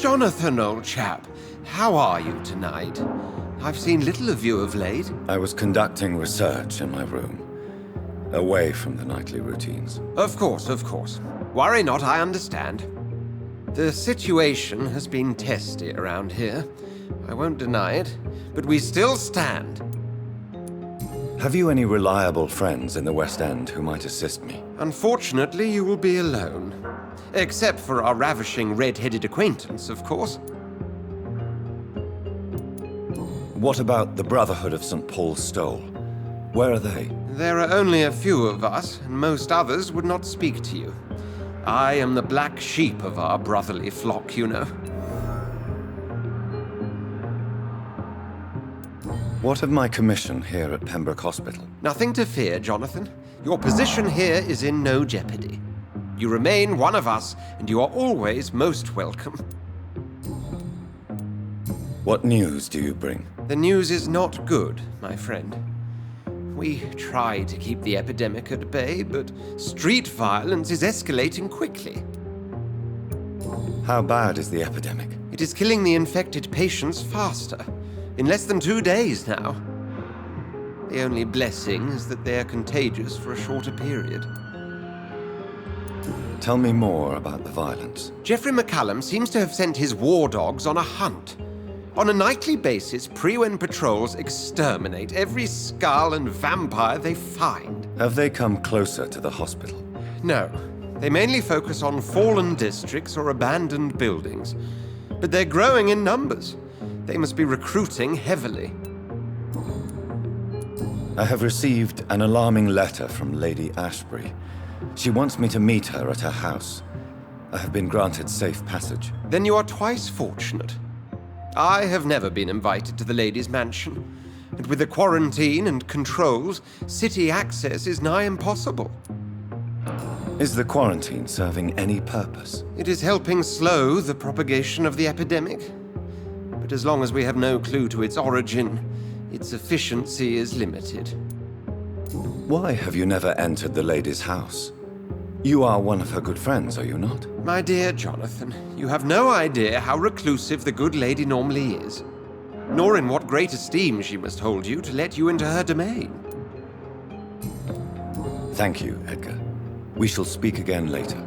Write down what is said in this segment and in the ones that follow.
Jonathan, old chap. How are you tonight? I've seen little of you of late. I was conducting research in my room, away from the nightly routines. Of course, of course. Worry not, I understand. The situation has been testy around here. I won't deny it, but we still stand. Have you any reliable friends in the West End who might assist me? Unfortunately, you will be alone. Except for our ravishing red-headed acquaintance, of course. What about the Brotherhood of St. Paul's Stole? Where are they? There are only a few of us, and most others would not speak to you. I am the black sheep of our brotherly flock, you know. What of my commission here at Pembroke Hospital? Nothing to fear, Jonathan. Your position here is in no jeopardy. You remain one of us, and you are always most welcome. What news do you bring? The news is not good, my friend. We try to keep the epidemic at bay, but street violence is escalating quickly. How bad is the epidemic? It is killing the infected patients faster. In less than 2 days now. The only blessing is that they are contagious for a shorter period. Tell me more about the violence. Geoffrey McCallum seems to have sent his war dogs on a hunt. On a nightly basis, Prewen patrols exterminate every skull and vampire they find. Have they come closer to the hospital? No. They mainly focus on fallen districts or abandoned buildings. But they're growing in numbers. They must be recruiting heavily. I have received an alarming letter from Lady Ashbury. She wants me to meet her at her house. I have been granted safe passage. Then you are twice fortunate. I have never been invited to the lady's mansion, and with the quarantine and controls, city access is nigh impossible. Is the quarantine serving any purpose? It is helping slow the propagation of the epidemic. But as long as we have no clue to its origin, its efficiency is limited. Why have you never entered the lady's house? You are one of her good friends, are you not? My dear Jonathan, you have no idea how reclusive the good lady normally is, nor in what great esteem she must hold you to let you into her domain. Thank you, Edgar. We shall speak again later.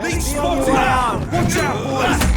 Lead spotted! Watch out, boys!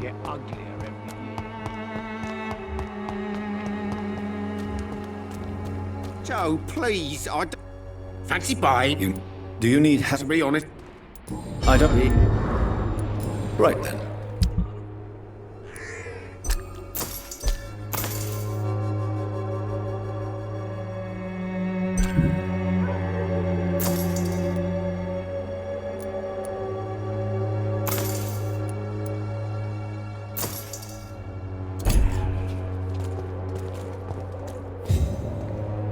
get uglier every year. Joe, please, I don't... Fancy buying. Do you need To be honest, I don't need... Right then.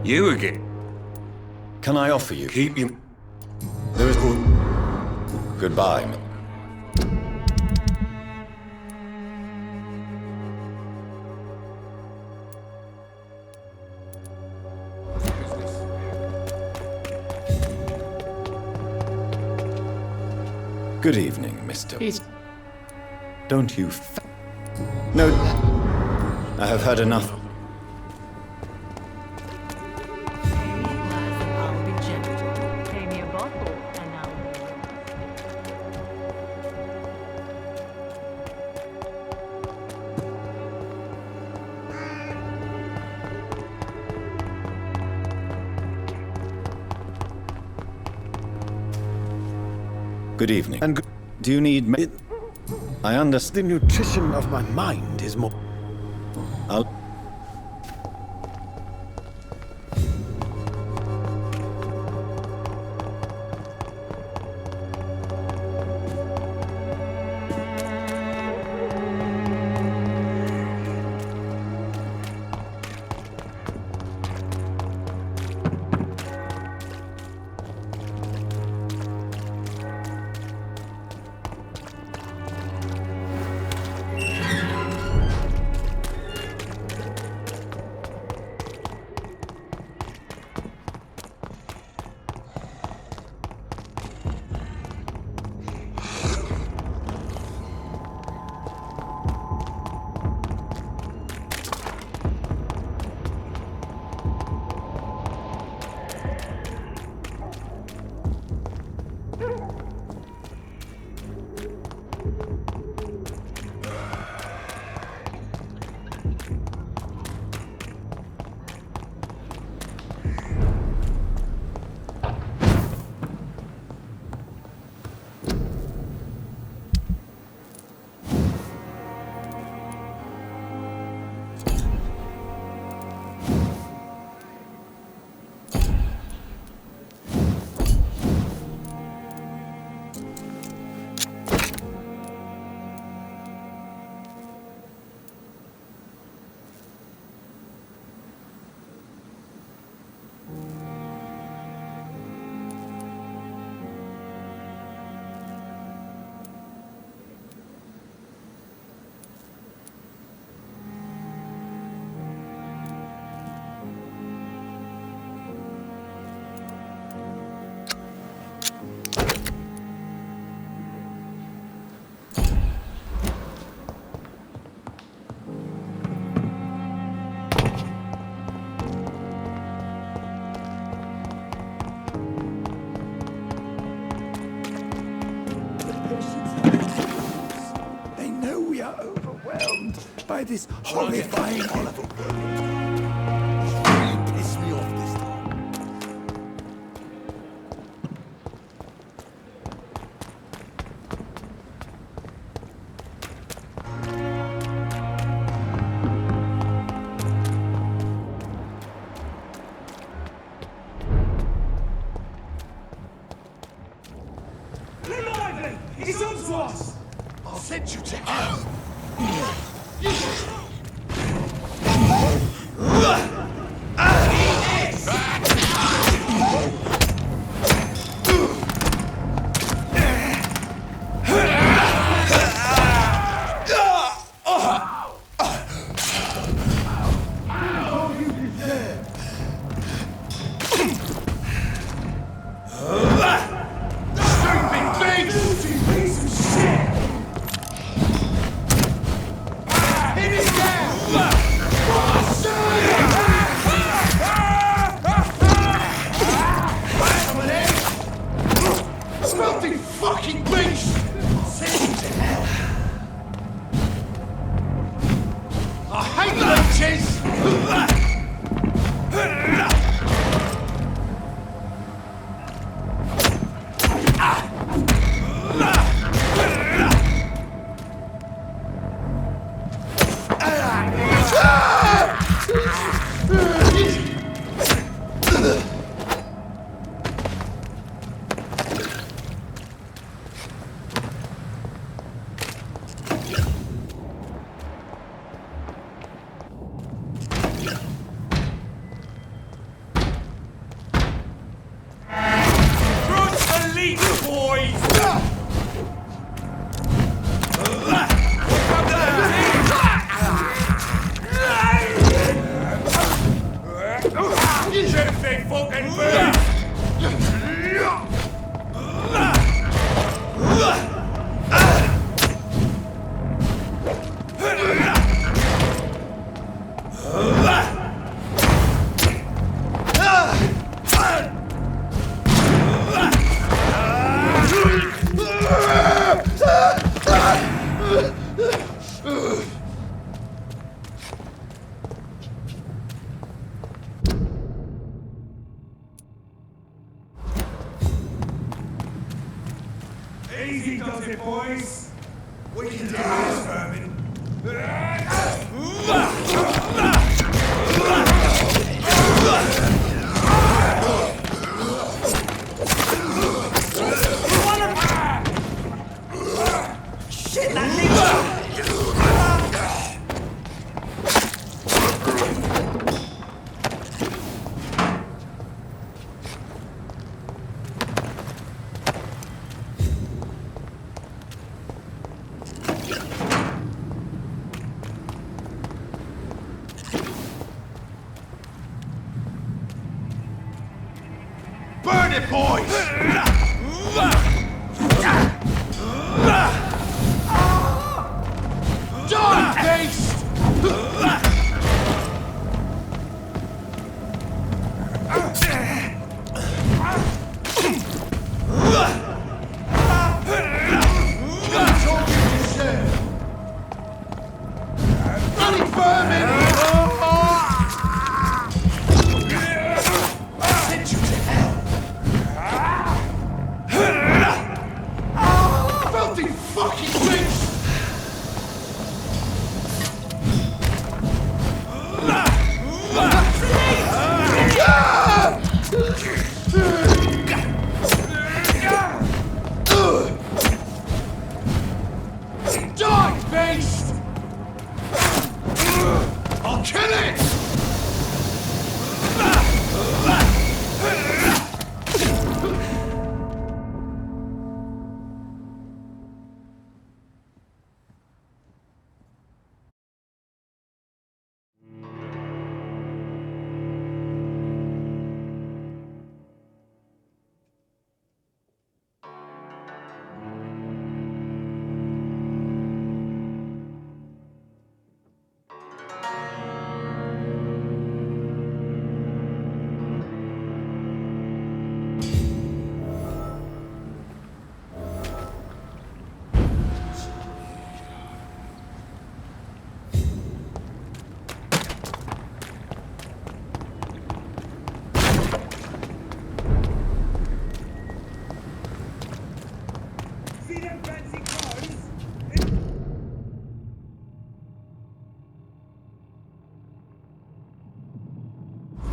you again. Can I offer you? Keep you... There is... Goodbye. Good evening, Mr. Don't you No, I have heard enough. I'll be gentle. Pay me a bottle, and I'll... Good evening. And do you need me? I understand. The nutrition of my mind is more... I'll... They know we are overwhelmed by this horrifying... You piss me off this time. Lively! He's on to us! I'll send you to hell! it, boys. We can do this, vermin. Shit, that thing! Burn it, boys! Die, beast! Bloody vermin! Send you to hell! Filthy fucking bitch! Die, beast! I'll kill it! See them fancy clothes?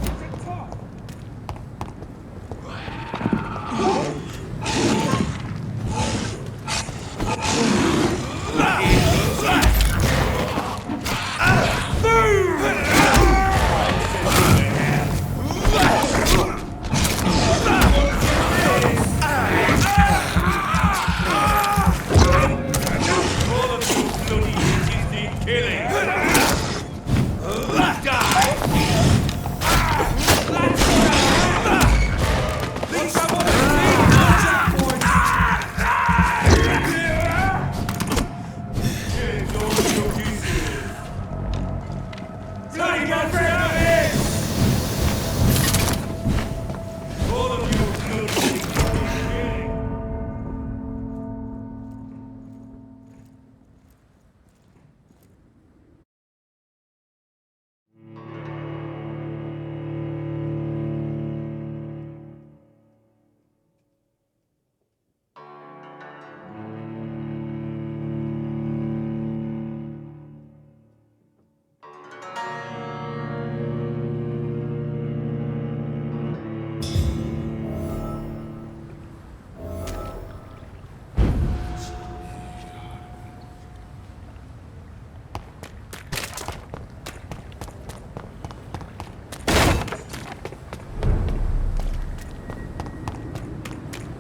It's a top.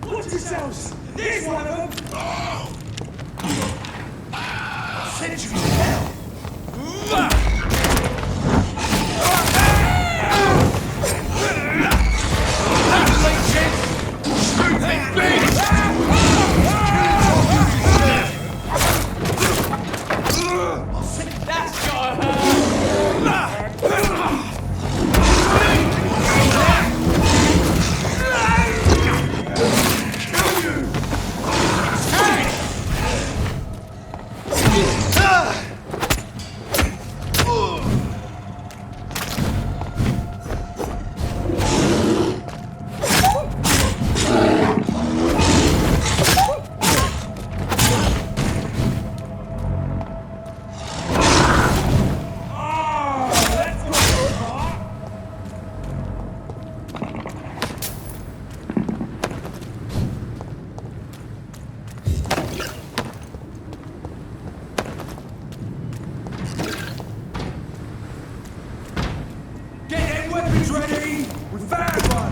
Watch yourselves! There's one of them! I'll send you to hell! That's gotta hurt! Who's ready? We've found one!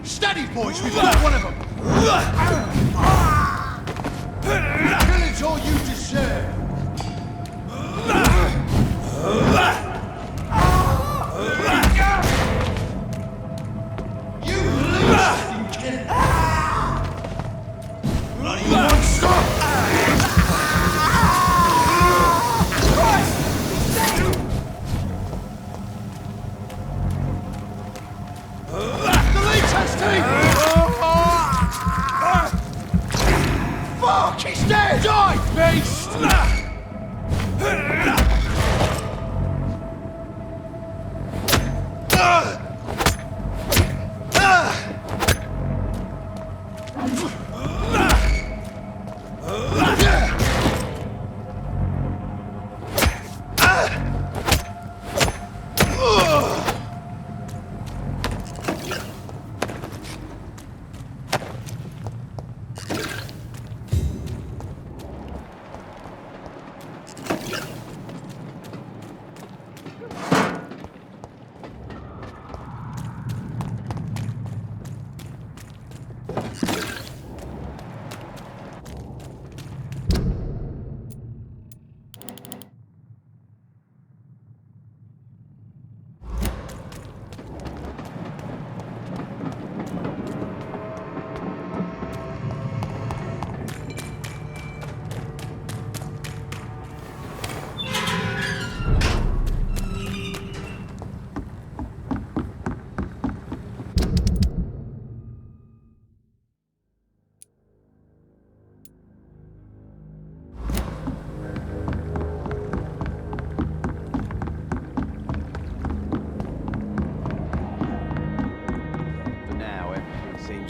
Steady, boys, we've got one of them! Pillage all you deserve! You least kid! Bloody monster! Fuck, he's dead! Die, beast!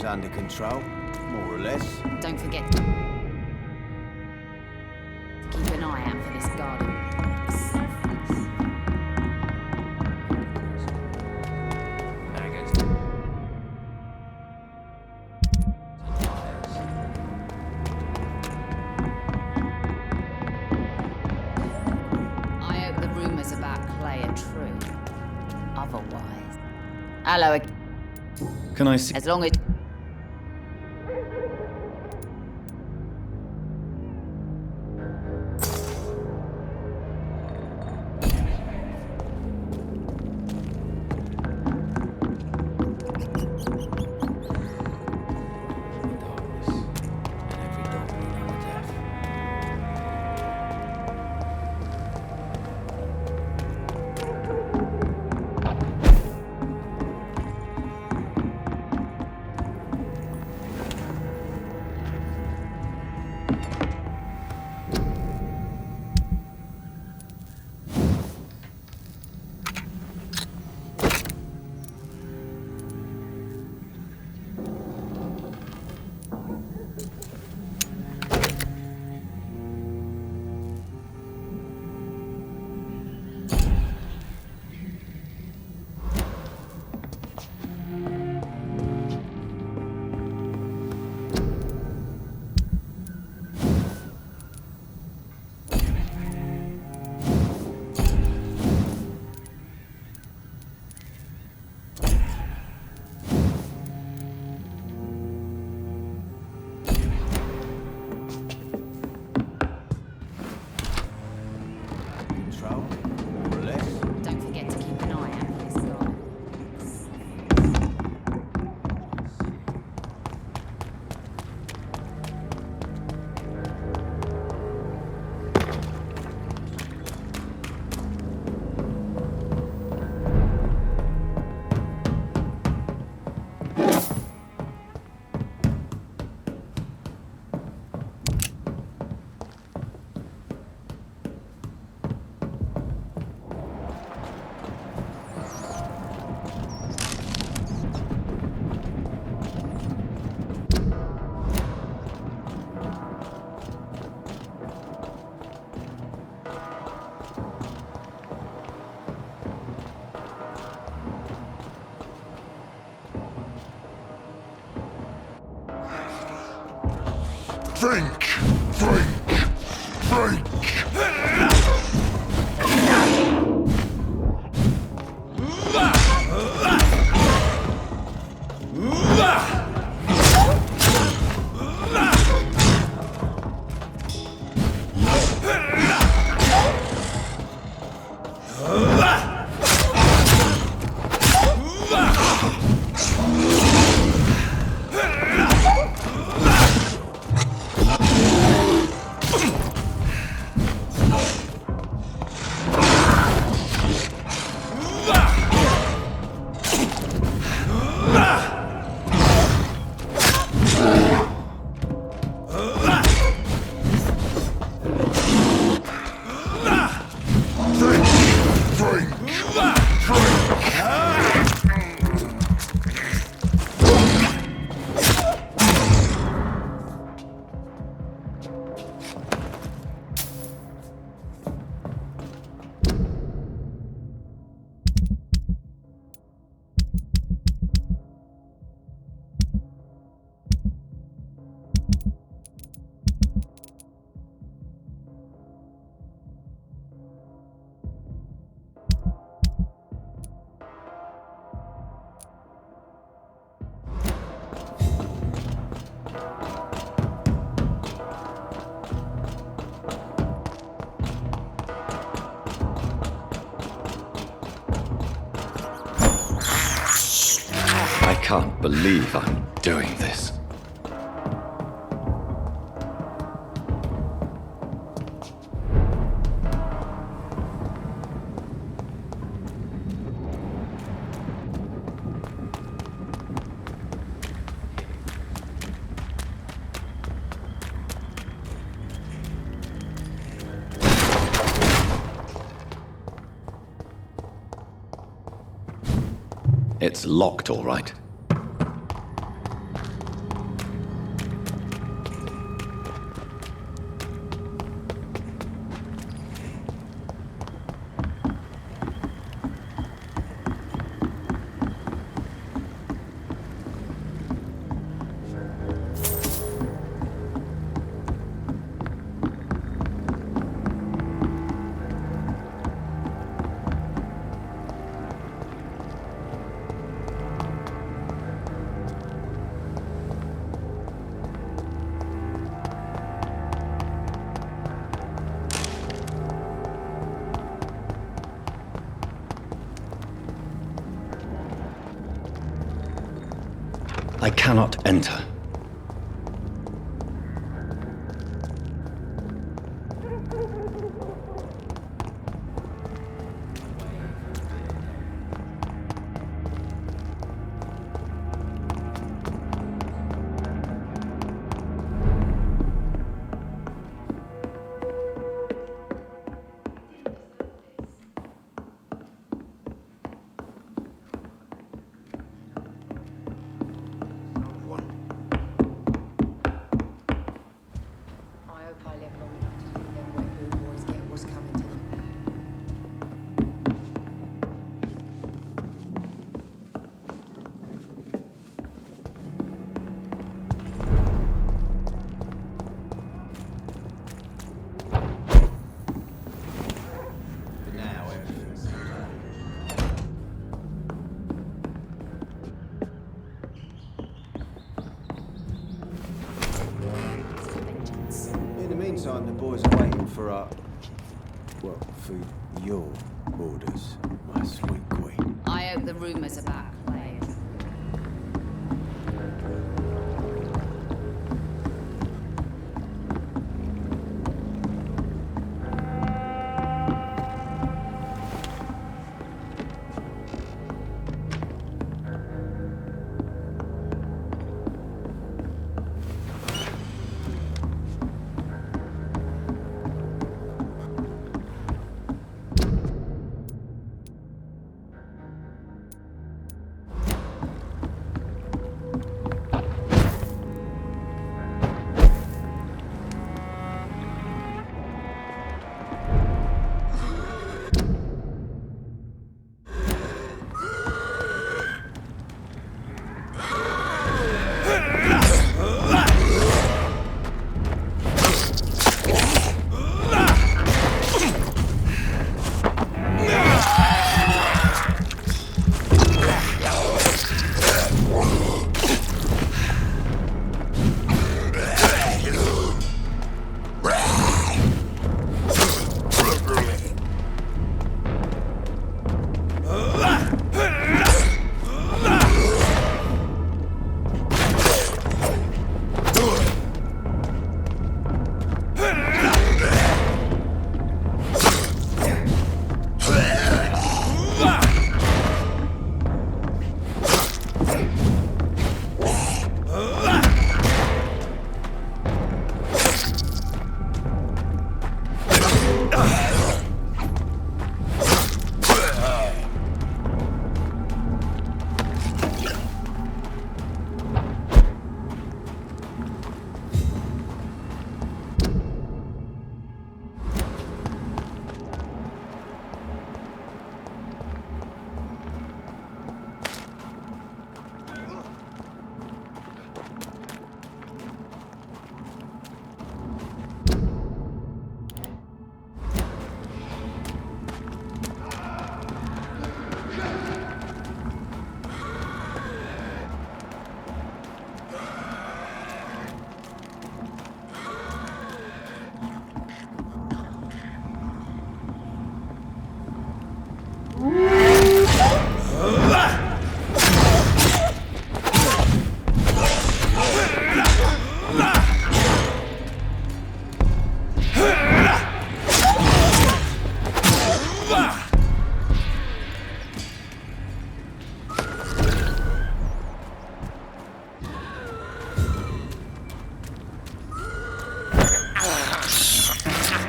Under control, more or less. Don't forget to keep an eye out for this garden. I hope the rumors about Clay are true. Otherwise, hello. Can I see? As long as. Drink! Drink! Drink! I can't believe I'm doing this. It's locked, all right. I cannot enter. In the meantime, the boys are waiting for for your orders, my sweet queen. I hope the rumours about Clay.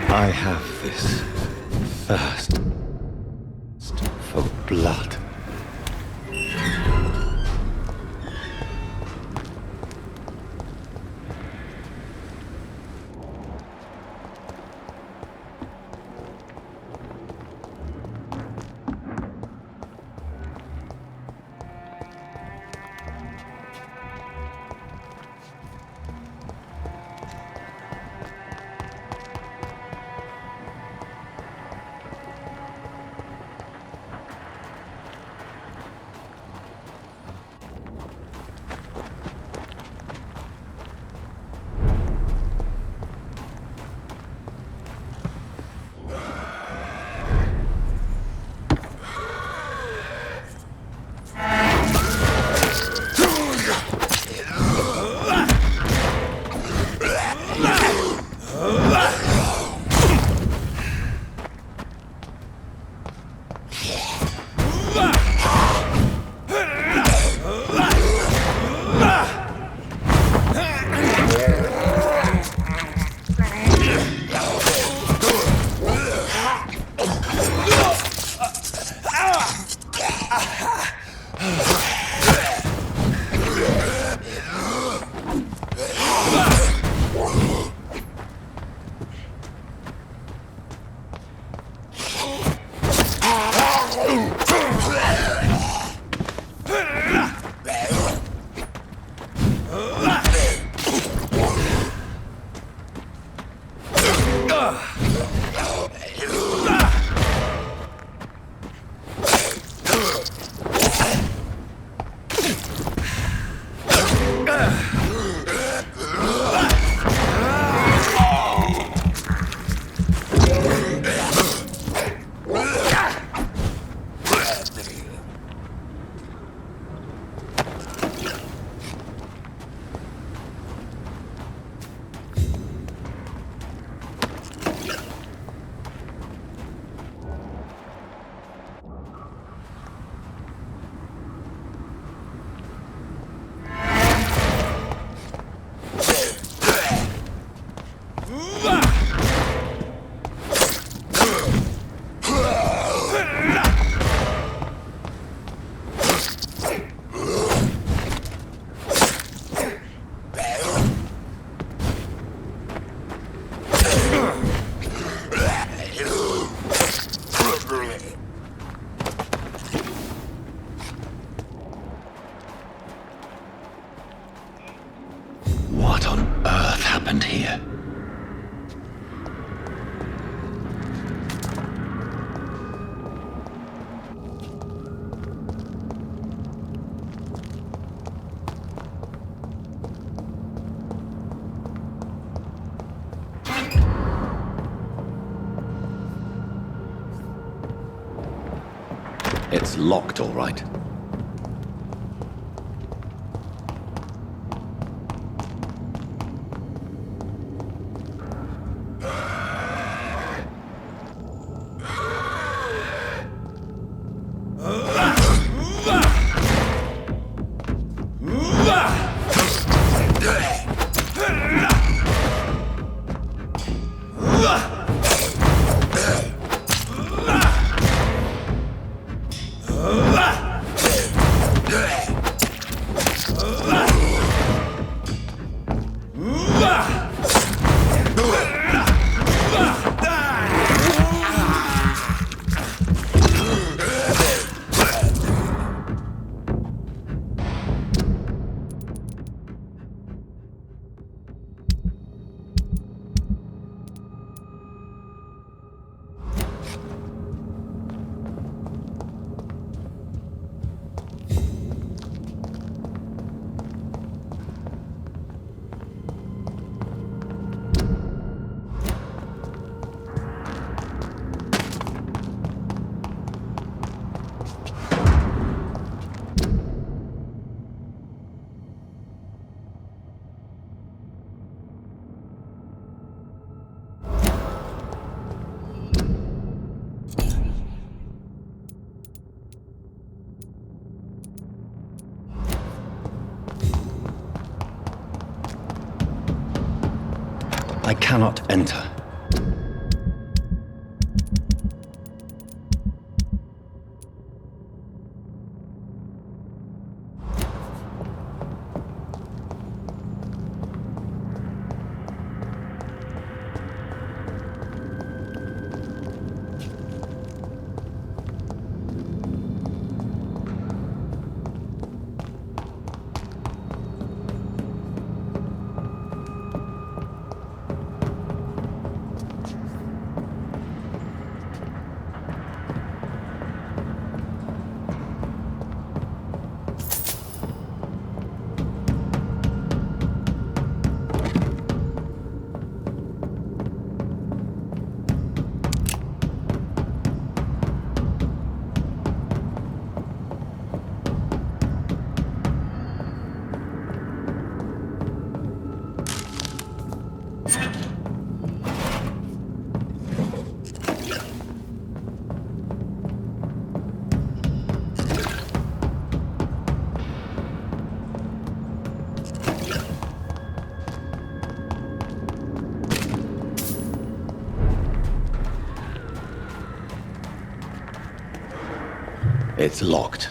I have this thirst for blood. What on earth happened here? It's locked, all right. I cannot enter. It's locked.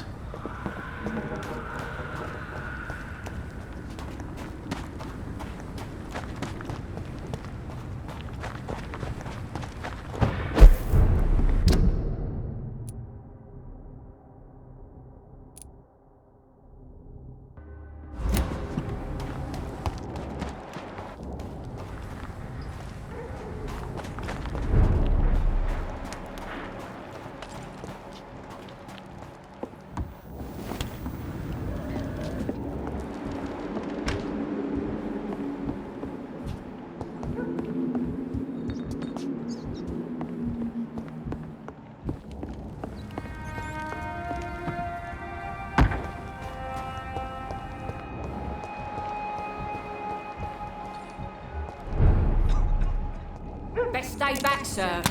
Best stay back, sir.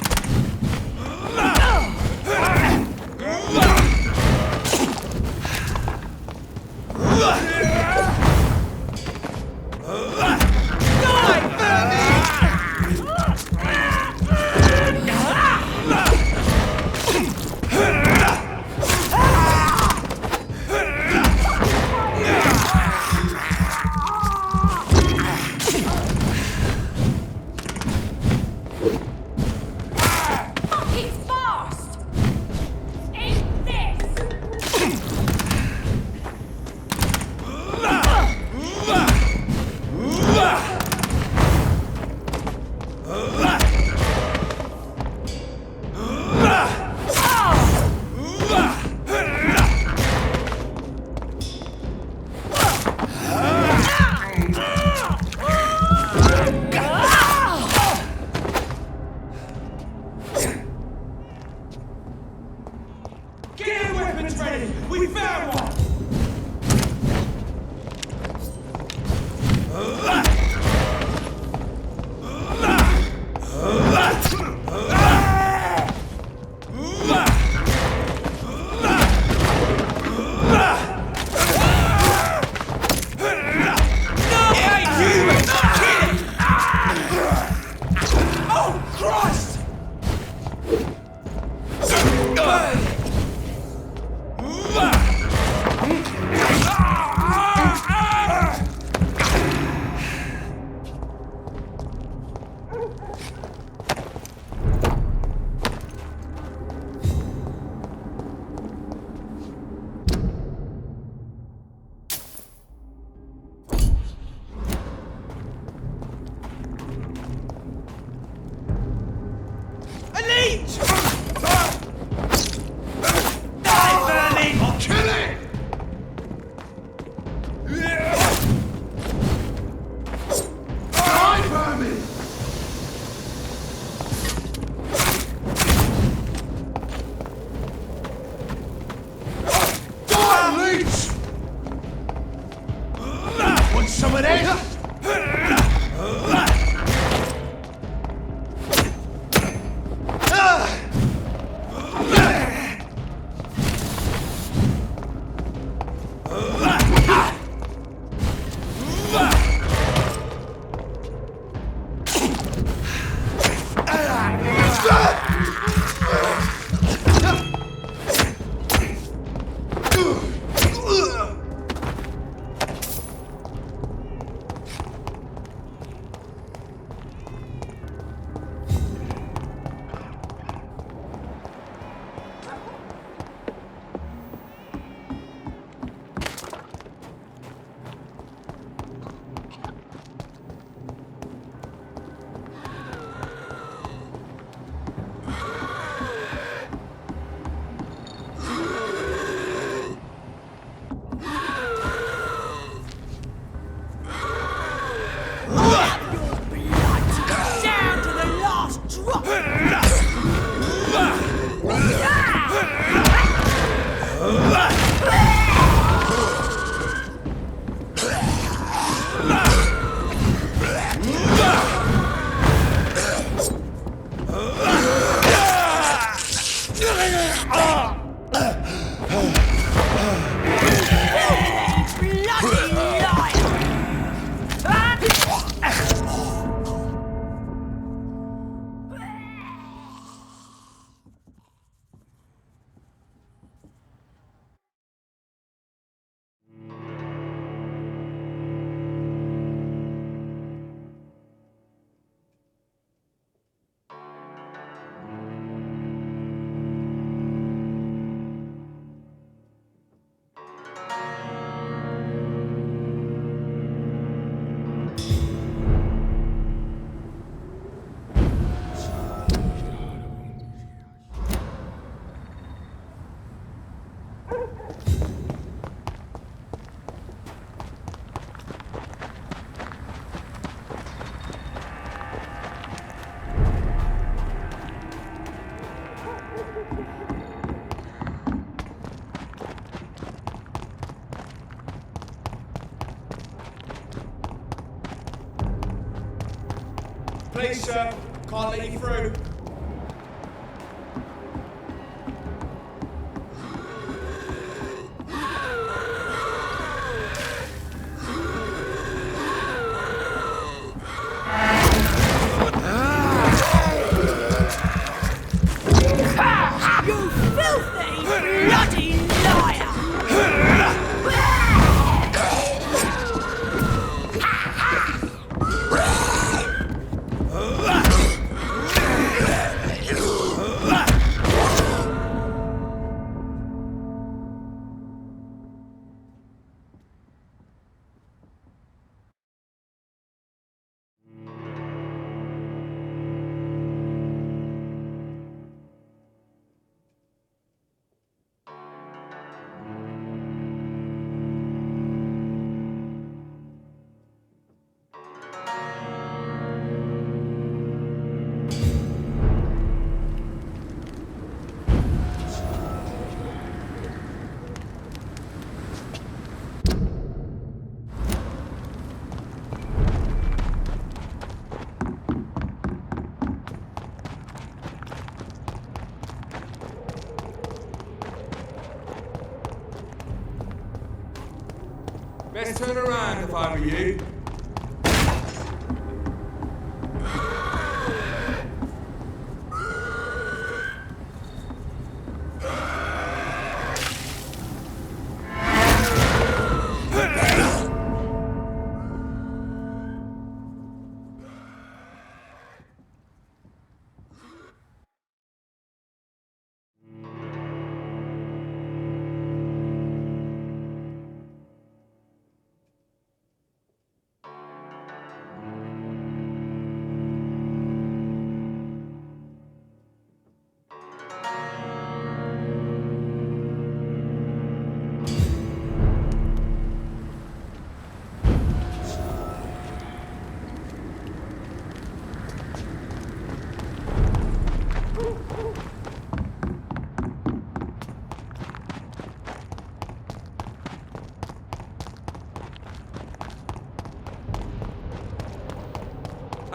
It's fast! Eat this! Get your weapons ready! We found one! Oh, Christ! Elite! Die, vermin! I'll kill it! Die, vermin! Die, leech! Want some of this? Please, sir. Can't let you through. You filthy, bloody liar! Best turn around if I were you.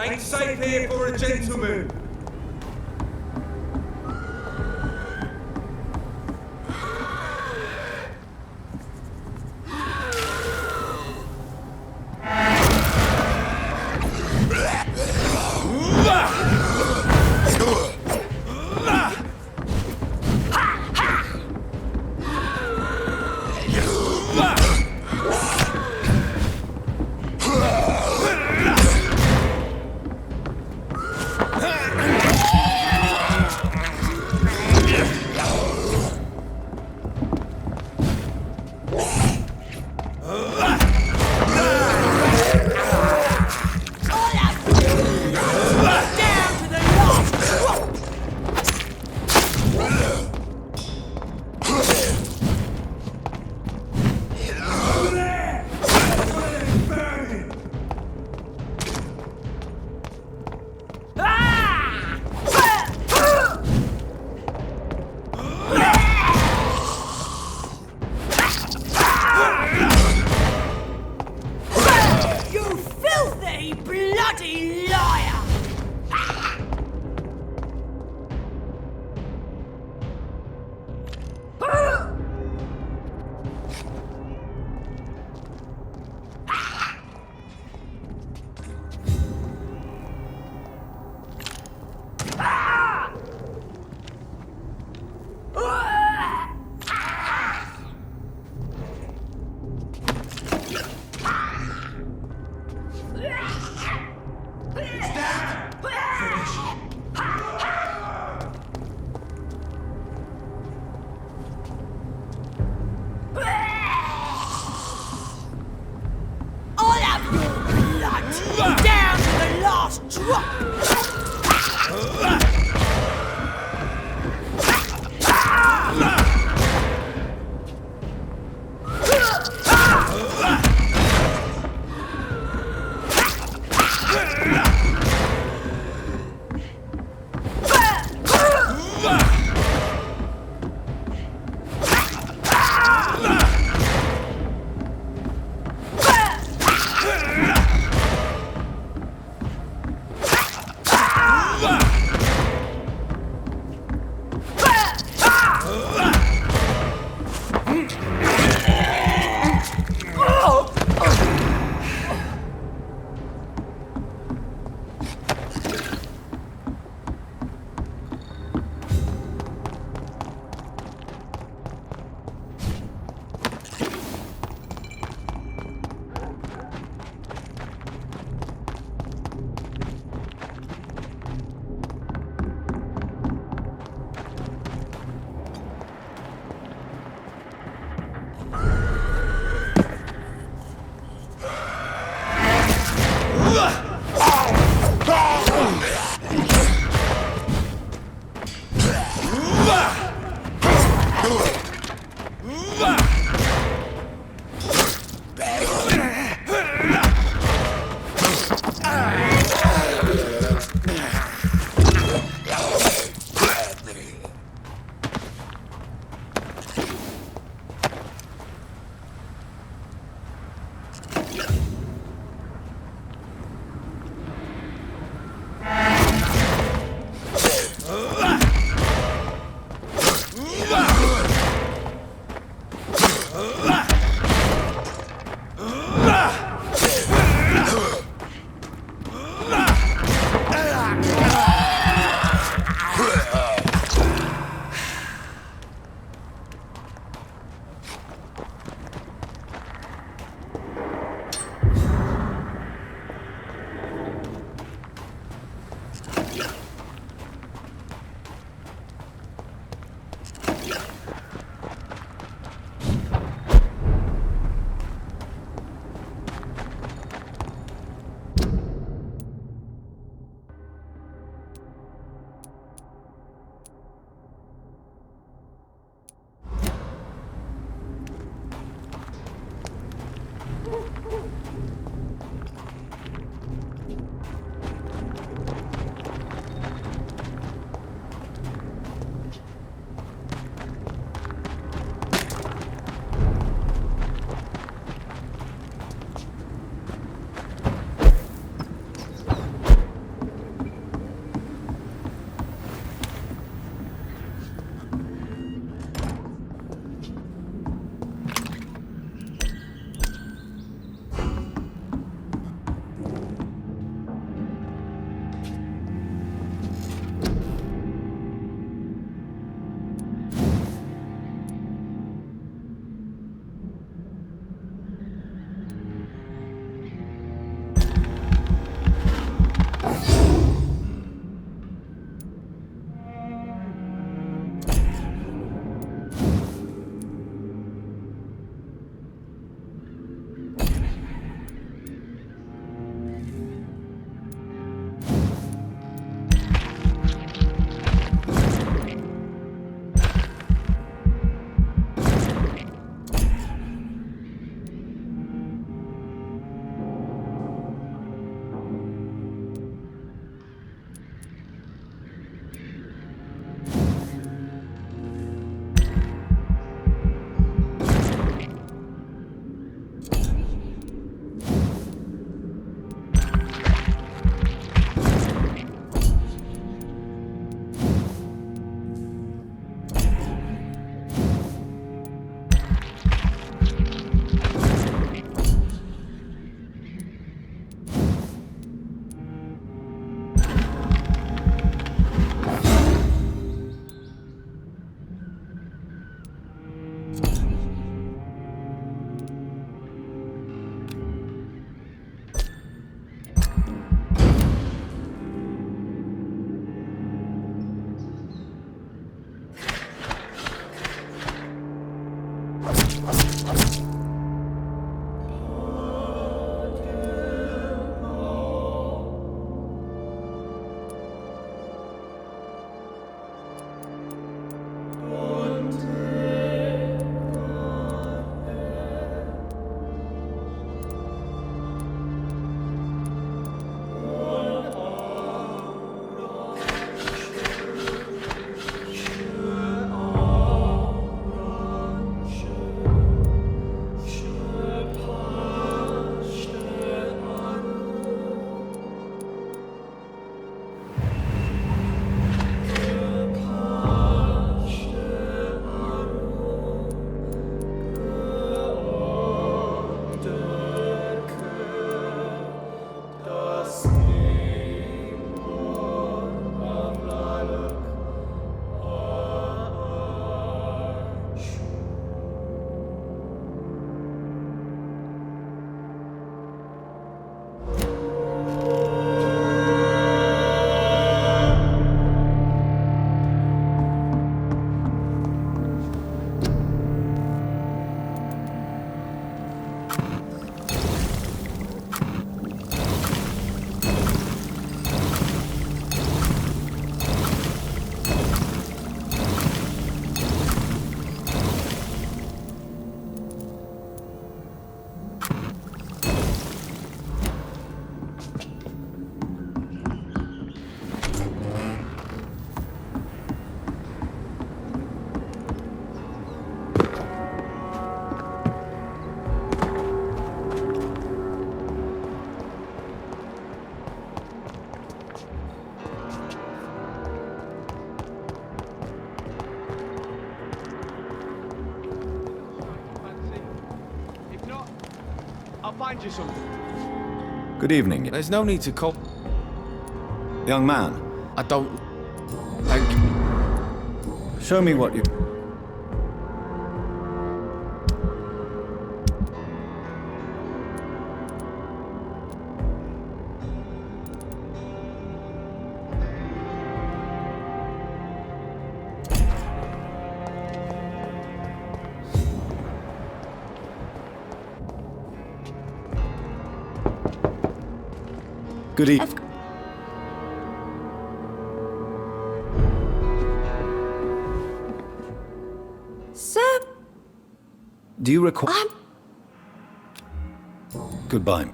Ain't safe here for a gentleman. find you something. Good evening. There's no need to call. Young man, I don't. Thank you. show me what you... Good evening. Sir, Do you require... Goodbye.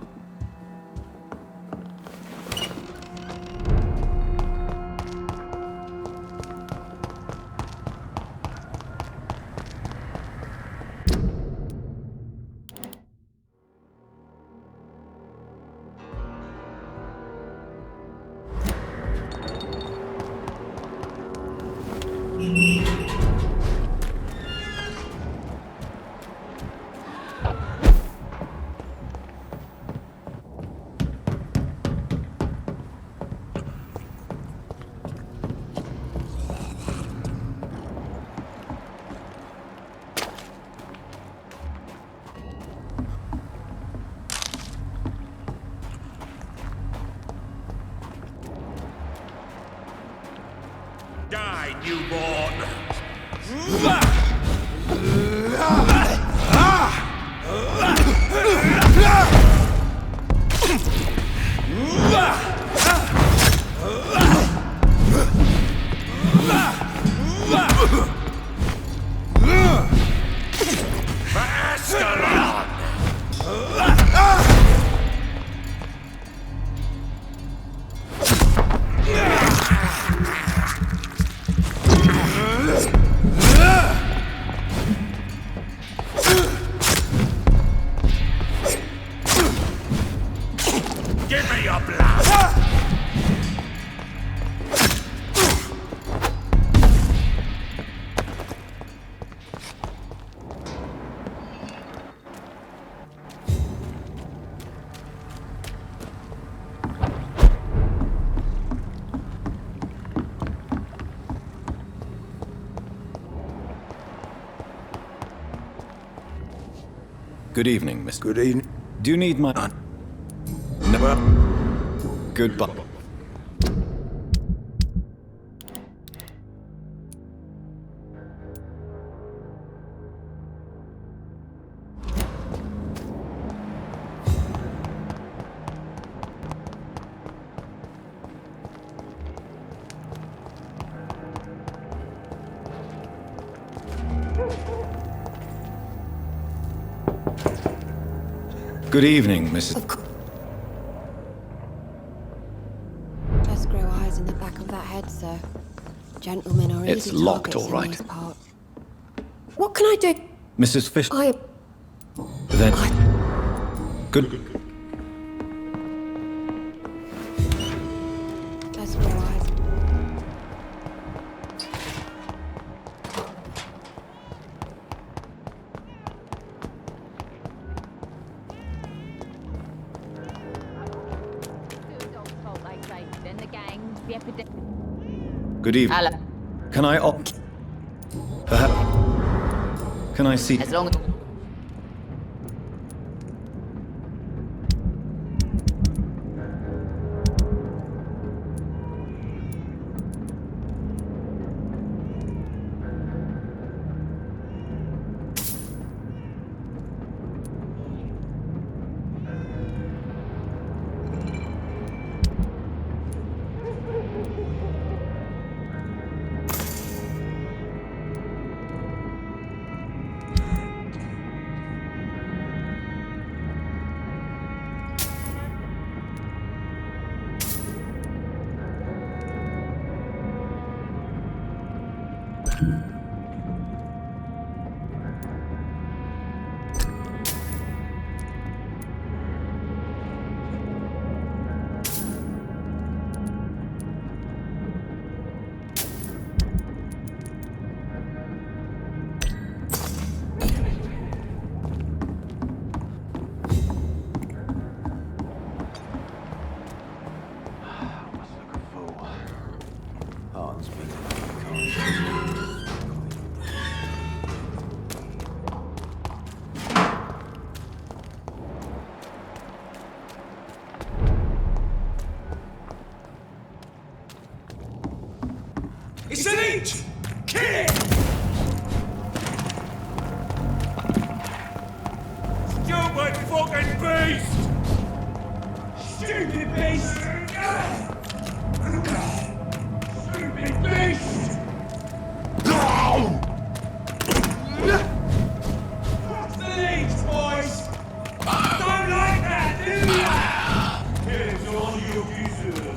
Die, newborn! Give me your blood! Good evening, Mr. Good evening. Do you need my... No. Goodbye. Good evening, Mrs. Just grow eyes in the back of that head, sir. Gentlemen are It's easy locked, targets all right. in these parts. What can I do? Mrs. Fish. I... Then... Good... Just grow eyes. Good evening. Hello. Can I opt? Perhaps... Can I see... As long as... It's an eat! Kill it! Stupid fucking beast! Stupid beast! Stupid beast! What's the leads, boys? Don't like that, do ya? Here's all you deserve.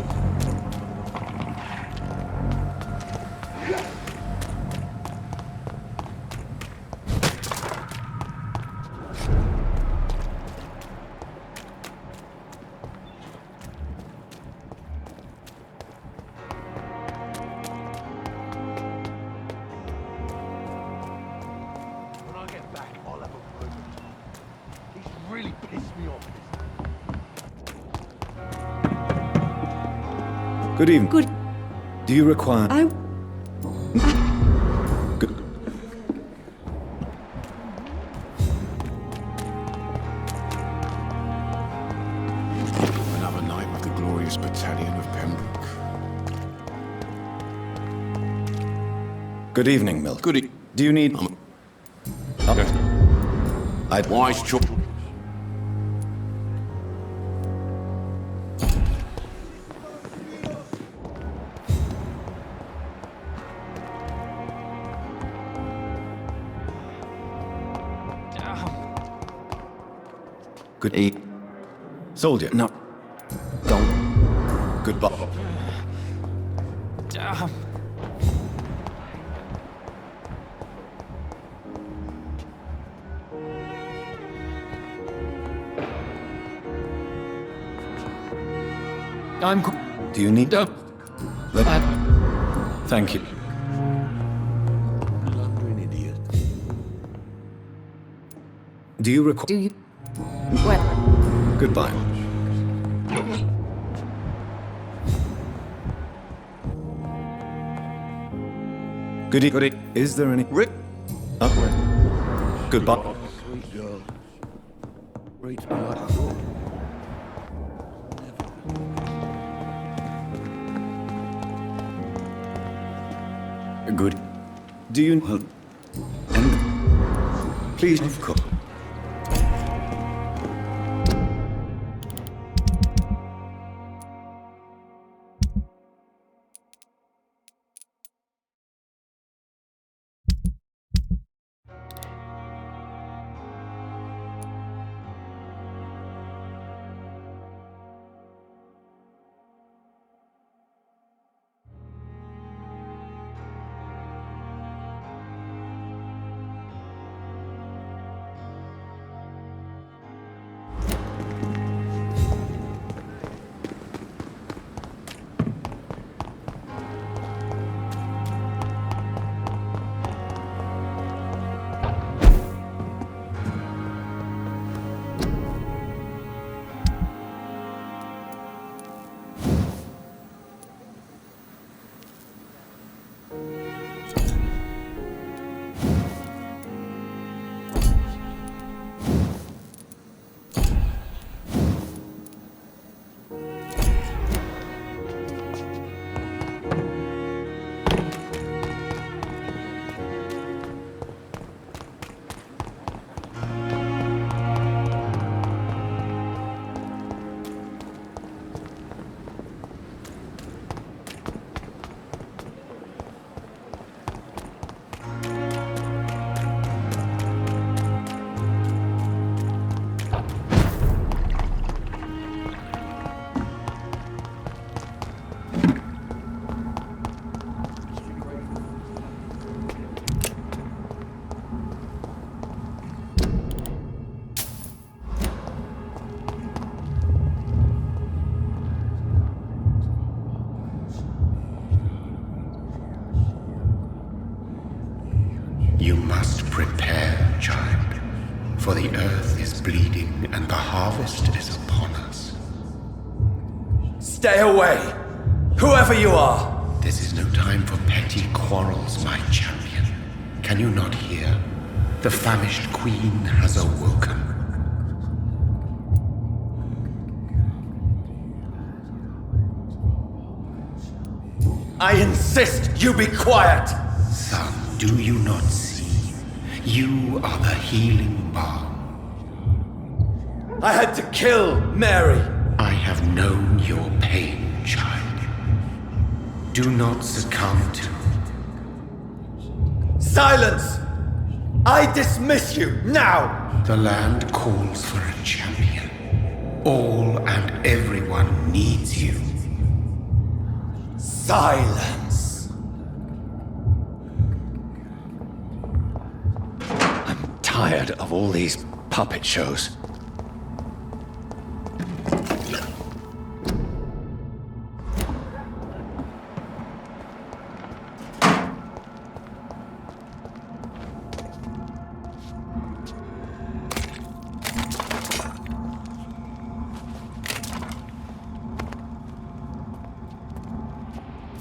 When I get back, I'll have a word with him. He's really pissed me off. Good evening. Good. Do you require... Good. Another night with the glorious battalion of Pembroke. Good evening, Milk. Good Do you need... Wise choice. Good evening. Soldier. No. Don't. Goodbye. Damn. I'm... Do you need... Don't. Thank you. Blundering idiot. Do you require... Do you? Well, Goodbye. Good evening. Is there any... Rick. Goodbye. Sweet girl. Reads me like a book. Good. Do you... And... Please, of course. You must prepare, child, for the earth is bleeding and the harvest is upon us. Stay away! Whoever you are! This is no time for petty quarrels, my champion. Can you not hear? The famished queen has awoken. I insist you be quiet! Son, do you not see? You are the healing balm. I had to kill Mary. I have known your pain, child. Do not succumb to... Silence! I dismiss you, now! The land calls for a champion. All and everyone needs you. Silence! I'm tired of all these puppet shows.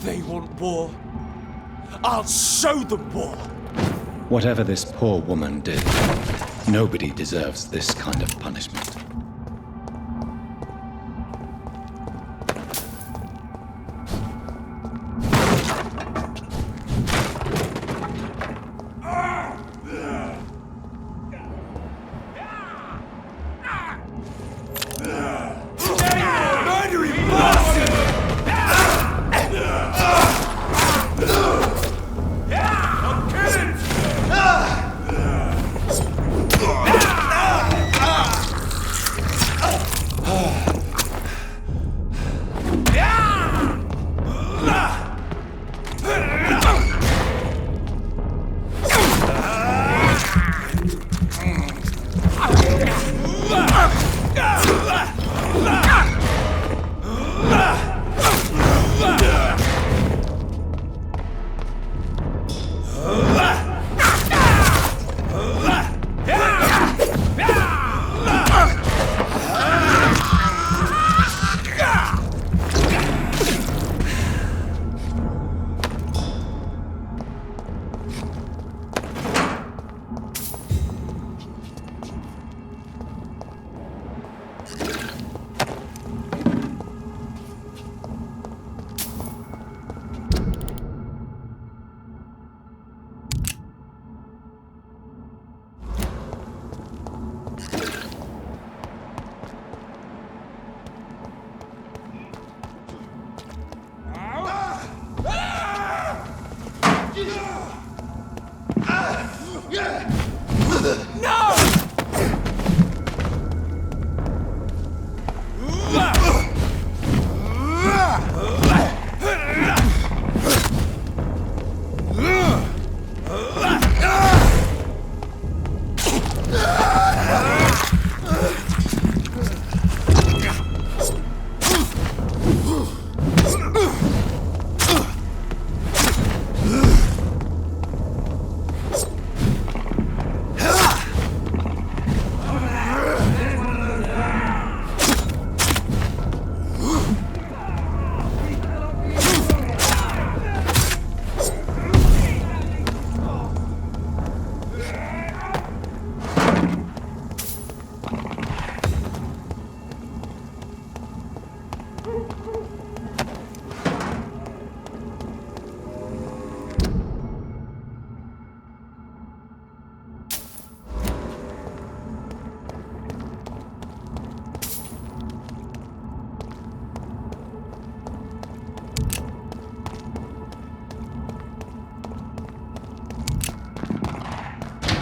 They want war. I'll show them war. Whatever this poor woman did, nobody deserves this kind of punishment.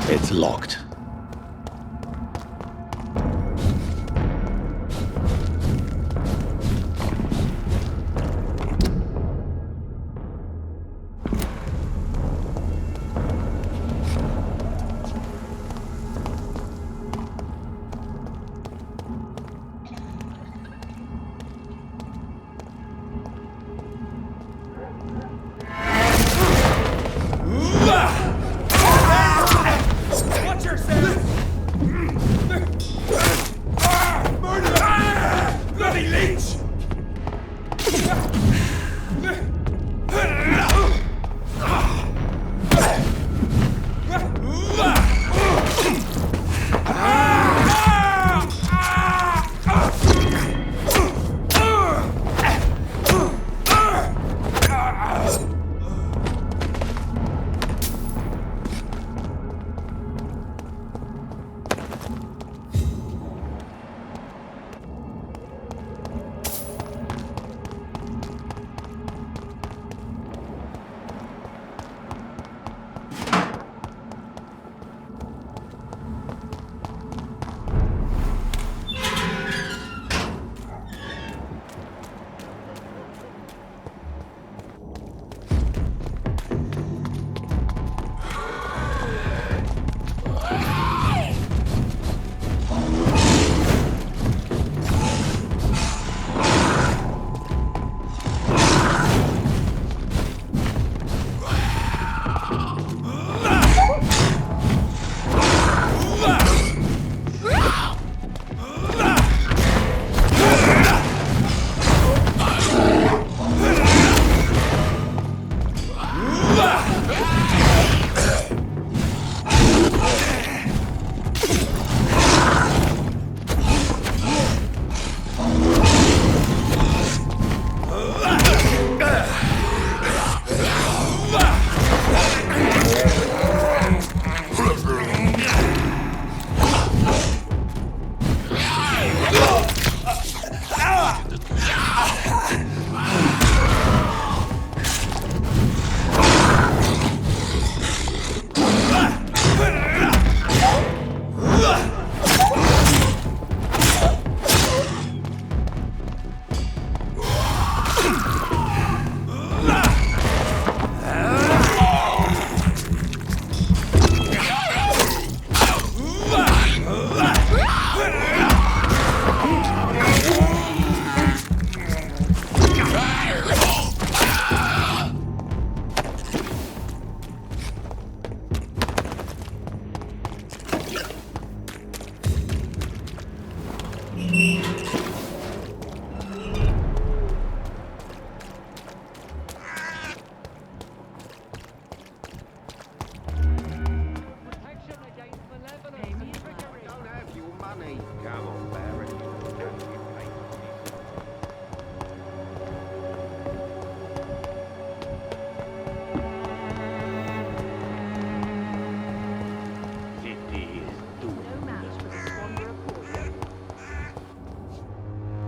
It's locked. Watch your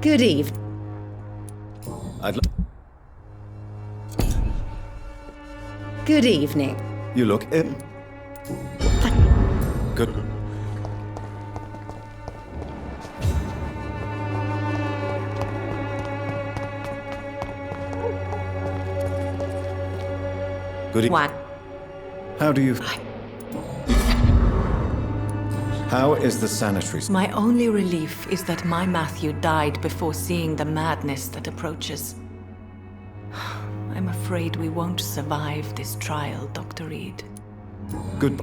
Good eve. Good evening. You look ill. Good. Good evening. What? How do you... How is the sanitary... My only relief is that my Matthew died before seeing the madness that approaches. I'm afraid we won't survive this trial, Dr. Reed. Good.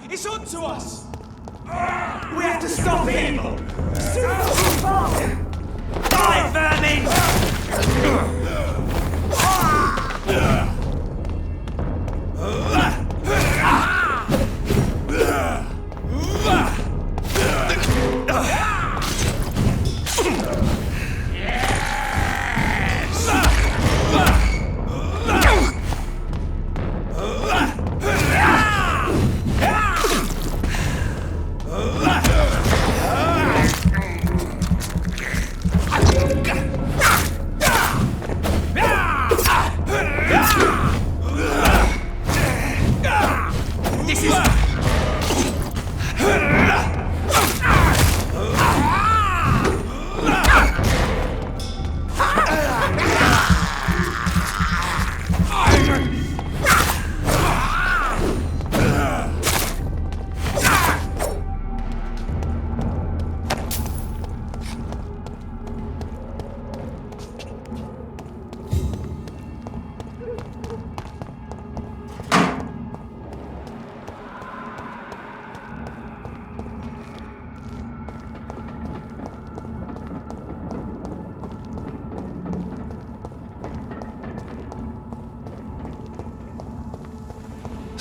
It's on to us! We have to stop him! Die, vermin!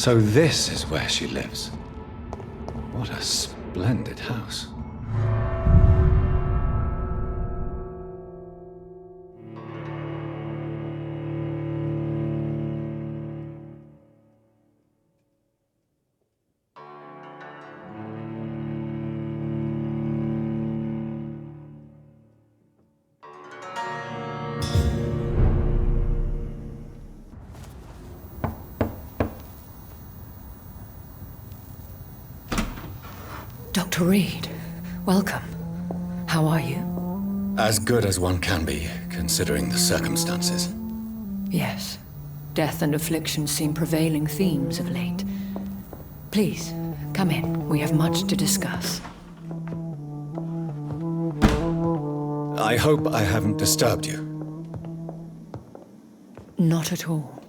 So this is where she lives. What a splendid house. Dr. Reed, welcome. How are you? As good as one can be, considering the circumstances. Yes. Death and affliction seem prevailing themes of late. Please, come in. We have much to discuss. I hope I haven't disturbed you. Not at all.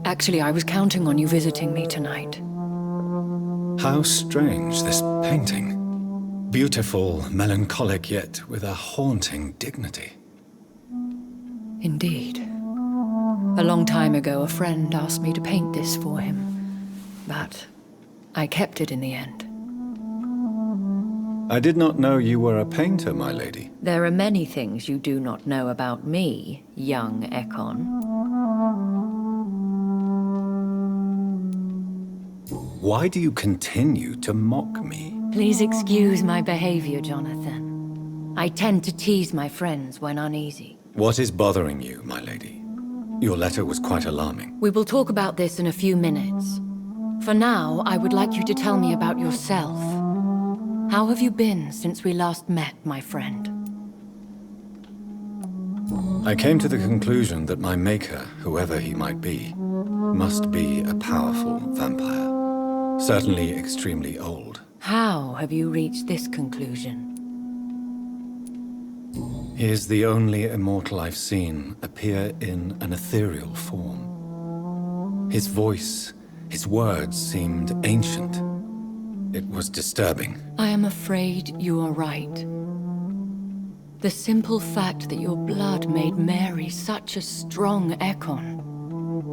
Actually, I was counting on you visiting me tonight. How strange, this painting. Beautiful, melancholic, yet with a haunting dignity. Indeed. A long time ago, a friend asked me to paint this for him, but I kept it in the end. I did not know you were a painter, my lady. There are many things you do not know about me, young Ekon. Why do you continue to mock me? Please excuse my behavior, Jonathan. I tend to tease my friends when uneasy. What is bothering you, my lady? Your letter was quite alarming. We will talk about this in a few minutes. For now, I would like you to tell me about yourself. How have you been since we last met, my friend? I came to the conclusion that my maker, whoever he might be, must be a powerful vampire. Certainly extremely old. How have you reached this conclusion? He is the only immortal I've seen appear in an ethereal form. His voice, his words seemed ancient. It was disturbing. I am afraid you are right. The simple fact that your blood made Mary such a strong Ekon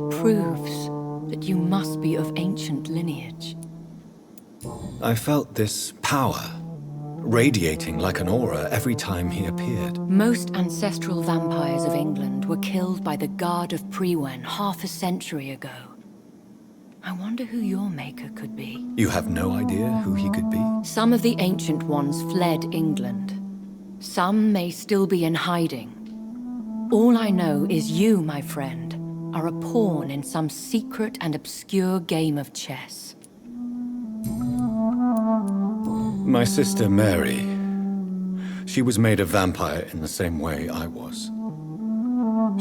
proves that you must be of ancient lineage. I felt this power, radiating like an aura every time he appeared. Most ancestral vampires of England were killed by the Guard of Priwen half a century ago. I wonder who your maker could be. You have no idea who he could be? Some of the ancient ones fled England. Some may still be in hiding. All I know is you, my friend, are a pawn in some secret and obscure game of chess. My sister Mary. She was made a vampire in the same way I was.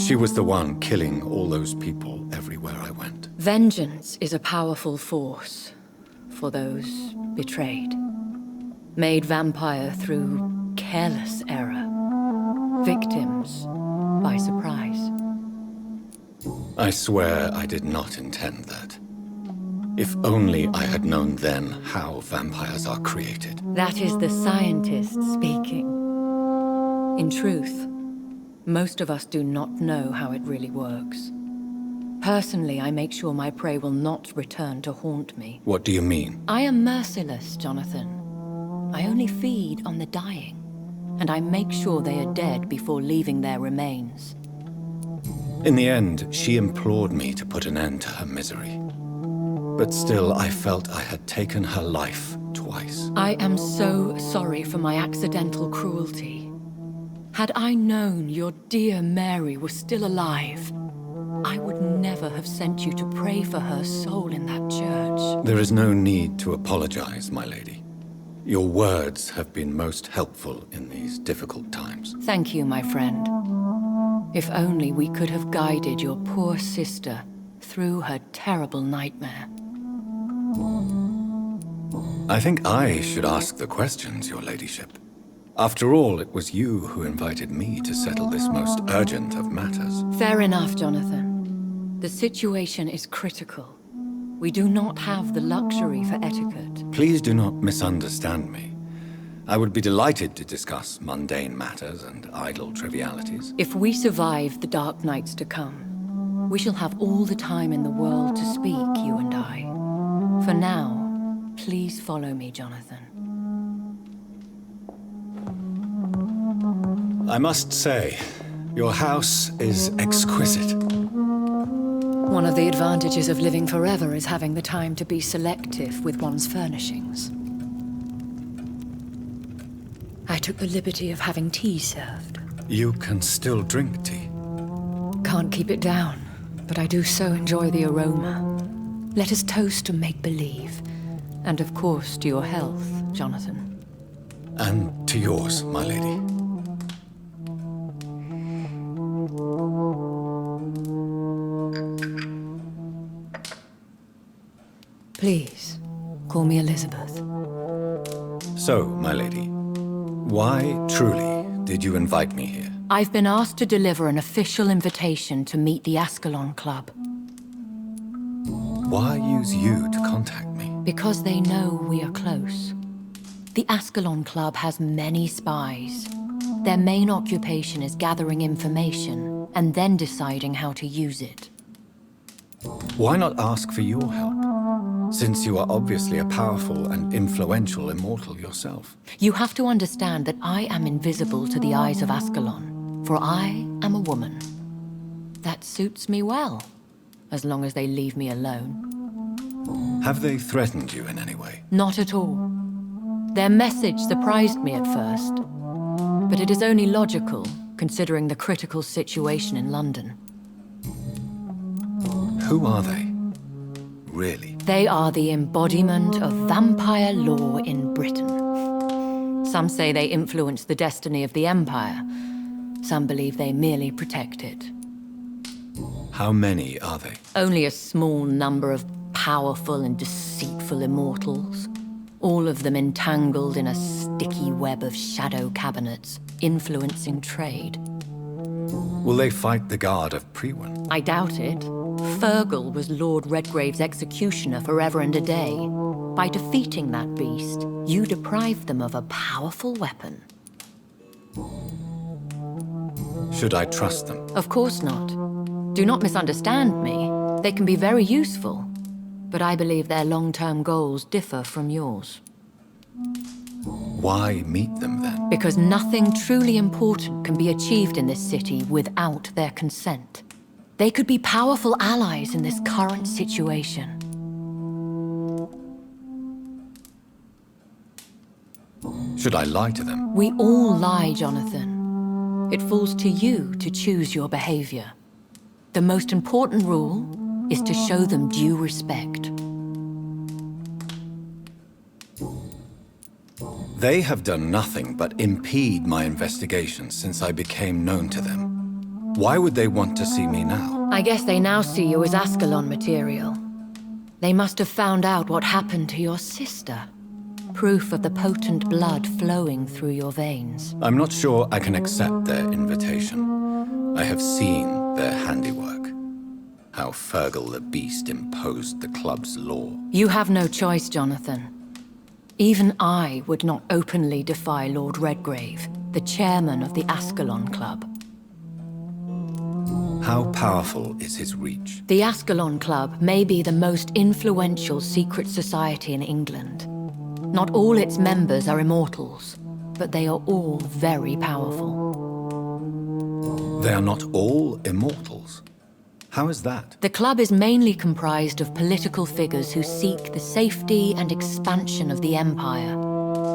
She was the one killing all those people everywhere I went. Vengeance is a powerful force for those betrayed. Made vampire through careless error. Victims by surprise. I swear I did not intend that. If only I had known then how vampires are created. That is the scientist speaking. In truth, most of us do not know how it really works. Personally, I make sure my prey will not return to haunt me. What do you mean? I am merciless, Jonathan. I only feed on the dying, and I make sure they are dead before leaving their remains. In the end, she implored me to put an end to her misery. But still, I felt I had taken her life twice. I am so sorry for my accidental cruelty. Had I known your dear Mary was still alive, I would never have sent you to pray for her soul in that church. There is no need to apologize, my lady. Your words have been most helpful in these difficult times. Thank you, my friend. If only we could have guided your poor sister through her terrible nightmare. I think I should ask the questions, your ladyship. After all, it was you who invited me to settle this most urgent of matters. Fair enough, Jonathan. The situation is critical. We do not have the luxury for etiquette. Please do not misunderstand me. I would be delighted to discuss mundane matters and idle trivialities. If we survive the dark nights to come, we shall have all the time in the world to speak, you and I. For now, please follow me, Jonathan. I must say, your house is exquisite. One of the advantages of living forever is having the time to be selective with one's furnishings. I took the liberty of having tea served. You can still drink tea. Can't keep it down, but I do so enjoy the aroma. Let us toast to make-believe. And of course, to your health, Jonathan. And to yours, my lady. Please, call me Elizabeth. So, my lady, why truly did you invite me here? I've been asked to deliver an official invitation to meet the Ascalon Club. Why use you to contact me? Because they know we are close. The Ascalon Club has many spies. Their main occupation is gathering information and then deciding how to use it. Why not ask for your help? Since you are obviously a powerful and influential immortal yourself. You have to understand that I am invisible to the eyes of Ascalon, for I am a woman. That suits me well, as long as they leave me alone. Have they threatened you in any way? Not at all. Their message surprised me at first, but it is only logical, considering the critical situation in London. Who are they? Really? They are the embodiment of vampire law in Britain. Some say they influence the destiny of the Empire. Some believe they merely protect it. How many are they? Only a small number of powerful and deceitful immortals. All of them entangled in a sticky web of shadow cabinets, influencing trade. Will they fight the Guard of Priwen? I doubt it. Fergal was Lord Redgrave's executioner forever and a day. By defeating that beast, you deprived them of a powerful weapon. Should I trust them? Of course not. Do not misunderstand me. They can be very useful, but I believe their long-term goals differ from yours. Why meet them then? Because nothing truly important can be achieved in this city without their consent. They could be powerful allies in this current situation. Should I lie to them? We all lie, Jonathan. It falls to you to choose your behavior. The most important rule is to show them due respect. They have done nothing but impede my investigations since I became known to them. Why would they want to see me now? I guess they now see you as Ascalon material. They must have found out what happened to your sister. Proof of the potent blood flowing through your veins. I'm not sure I can accept their invitation. I have seen their handiwork. How Fergal the Beast imposed the club's law. You have no choice, Jonathan. Even I would not openly defy Lord Redgrave, the chairman of the Ascalon Club. How powerful is his reach? The Ascalon Club may be the most influential secret society in England. Not all its members are immortals, but they are all very powerful. They are not all immortals. How is that? The club is mainly comprised of political figures who seek the safety and expansion of the Empire.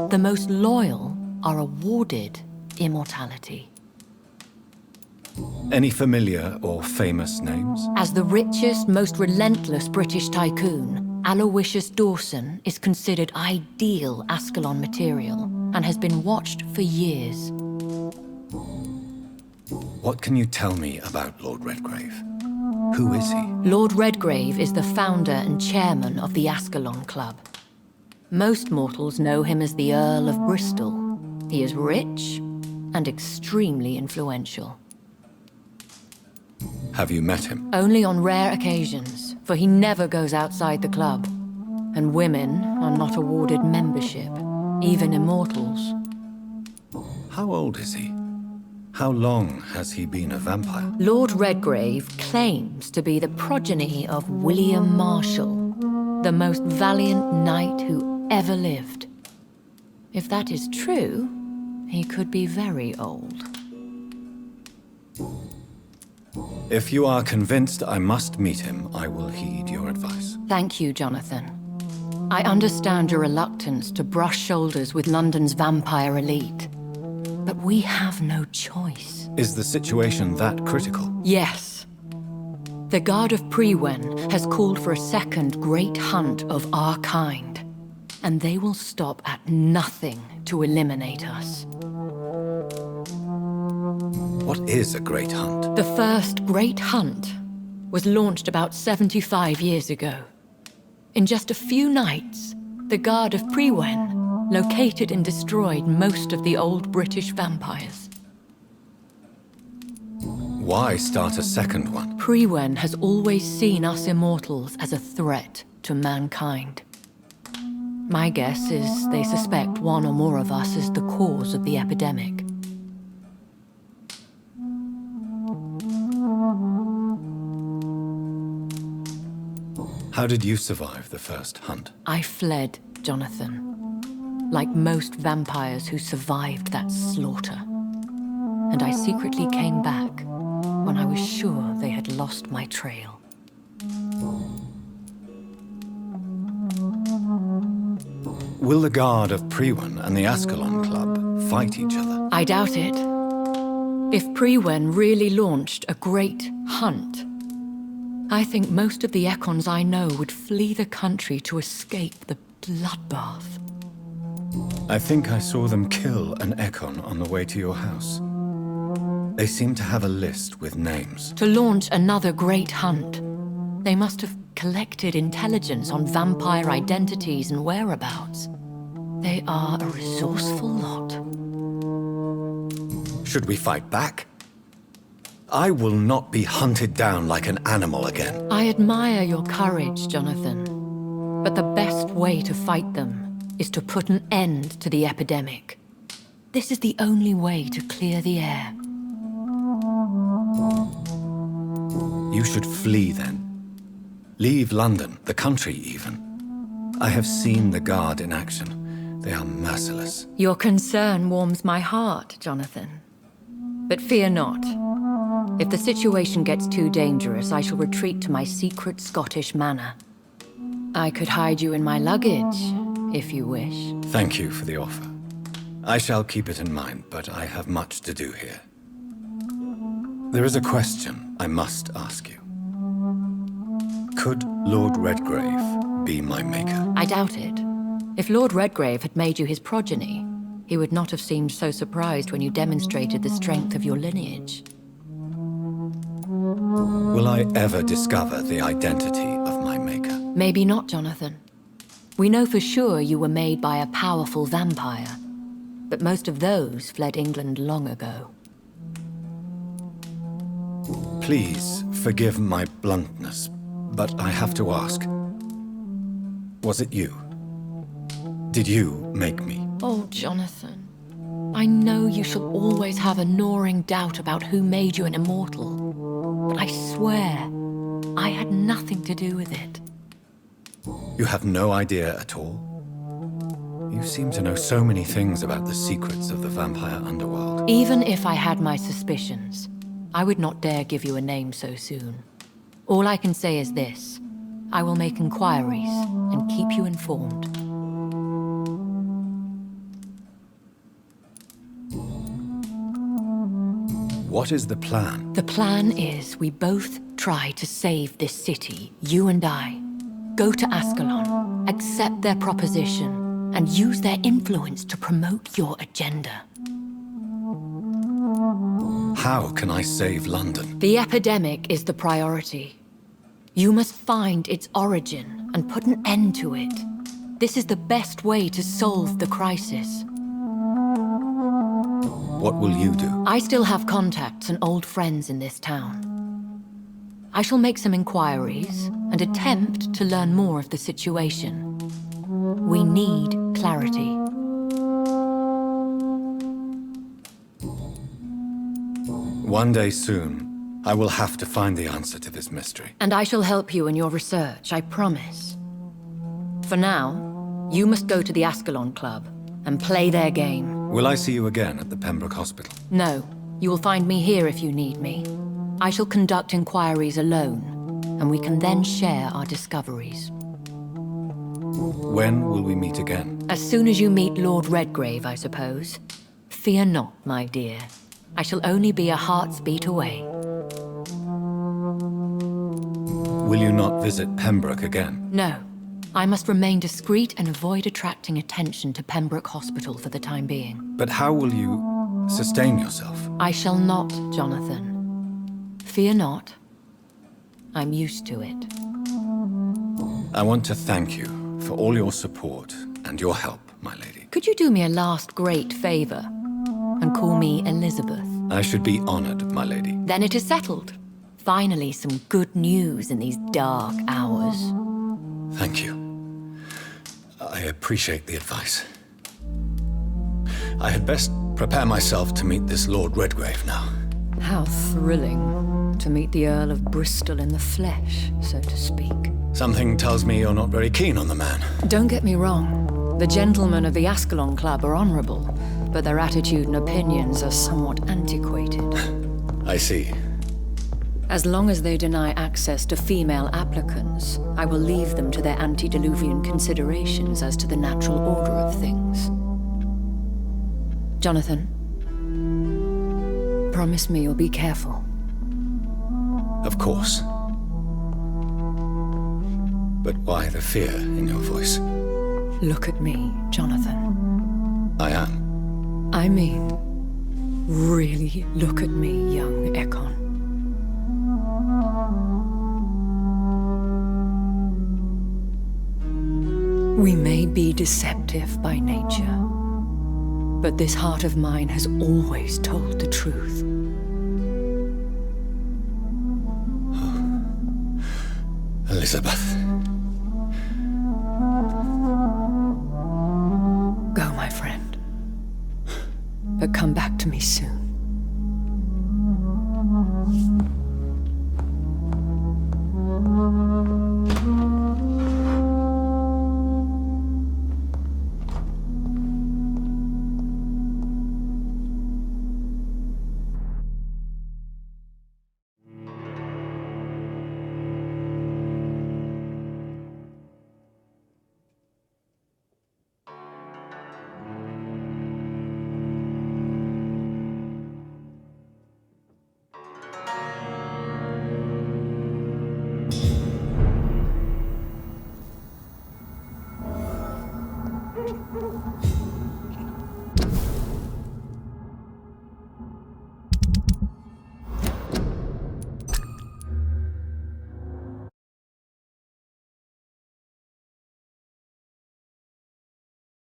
The most loyal are awarded immortality. Any familiar or famous names? As the richest, most relentless British tycoon, Aloysius Dawson is considered ideal Ascalon material and has been watched for years. What can you tell me about Lord Redgrave? Who is he? Lord Redgrave is the founder and chairman of the Ascalon Club. Most mortals know him as the Earl of Bristol. He is rich and extremely influential. Have you met him? Only on rare occasions, for he never goes outside the club. And women are not awarded membership, even immortals. How old is he? How long has he been a vampire? Lord Redgrave claims to be the progeny of William Marshall, the most valiant knight who ever lived. If that is true, he could be very old. If you are convinced I must meet him, I will heed your advice. Thank you, Jonathan. I understand your reluctance to brush shoulders with London's vampire elite. But we have no choice. Is the situation that critical? Yes. The Guard of Priwen has called for a second great hunt of our kind. And they will stop at nothing to eliminate us. What is a great hunt? The first great hunt was launched about 75 years ago. In just a few nights, the Guard of Priwen located and destroyed most of the old British vampires. Why start a second one? Priwen has always seen us immortals as a threat to mankind. My guess is they suspect one or more of us as the cause of the epidemic. How did you survive the first hunt? I fled, Jonathan. Like most vampires who survived that slaughter. And I secretly came back when I was sure they had lost my trail. Will the Guard of Priwen and the Ascalon Club fight each other? I doubt it. If Priwen really launched a great hunt, I think most of the Ekons I know would flee the country to escape the bloodbath. I think I saw them kill an Ekon on the way to your house. They seem to have a list with names. To launch another great hunt, they must have collected intelligence on vampire identities and whereabouts. They are a resourceful lot. Should we fight back? I will not be hunted down like an animal again. I admire your courage, Jonathan. But the best way to fight them is to put an end to the epidemic. This is the only way to clear the air. You should flee then. Leave London, the country even. I have seen the Guard in action. They are merciless. Your concern warms my heart, Jonathan. But fear not. If the situation gets too dangerous, I shall retreat to my secret Scottish manor. I could hide you in my luggage, if you wish. Thank you for the offer. I shall keep it in mind, but I have much to do here. There is a question I must ask you. Could Lord Redgrave be my maker? I doubt it. If Lord Redgrave had made you his progeny, he would not have seemed so surprised when you demonstrated the strength of your lineage. Will I ever discover the identity of my maker? Maybe not, Jonathan. We know for sure you were made by a powerful vampire, but most of those fled England long ago. Please forgive my bluntness, but I have to ask. Was it you? Did you make me? Oh, Jonathan. I know you shall always have a gnawing doubt about who made you an immortal. But I swear, I had nothing to do with it. You have no idea at all? You seem to know so many things about the secrets of the vampire underworld. Even if I had my suspicions, I would not dare give you a name so soon. All I can say is this. I will make inquiries and keep you informed. What is the plan? The plan is we both try to save this city, you and I. Go to Ascalon, accept their proposition, and use their influence to promote your agenda. How can I save London? The epidemic is the priority. You must find its origin and put an end to it. This is the best way to solve the crisis. What will you do? I still have contacts and old friends in this town. I shall make some inquiries and attempt to learn more of the situation. We need clarity. One day soon, I will have to find the answer to this mystery. And I shall help you in your research, I promise. For now, you must go to the Ascalon Club and play their game. Will I see you again at the Pembroke Hospital? No. You will find me here if you need me. I shall conduct inquiries alone, and we can then share our discoveries. When will we meet again? As soon as you meet Lord Redgrave, I suppose. Fear not, my dear. I shall only be a heart's beat away. Will you not visit Pembroke again? No. I must remain discreet and avoid attracting attention to Pembroke Hospital for the time being. But how will you sustain yourself? I shall not, Jonathan. Fear not. I'm used to it. I want to thank you for all your support and your help, my lady. Could you do me a last great favor and call me Elizabeth? I should be honored, my lady. Then it is settled. Finally, some good news in these dark hours. Thank you. I appreciate the advice. I had best prepare myself to meet this Lord Redgrave now. How thrilling to meet the Earl of Bristol in the flesh, so to speak. Something tells me you're not very keen on the man. Don't get me wrong. The gentlemen of the Ascalon Club are honorable, but their attitude and opinions are somewhat antiquated. I see. As long as they deny access to female applicants, I will leave them to their antediluvian considerations as to the natural order of things. Jonathan, promise me you'll be careful. Of course. But why the fear in your voice? Look at me, Jonathan. I am. I mean, really look at me, young Ekon. We may be deceptive by nature, but this heart of mine has always told the truth. Elizabeth. Go, my friend. But come back to me soon.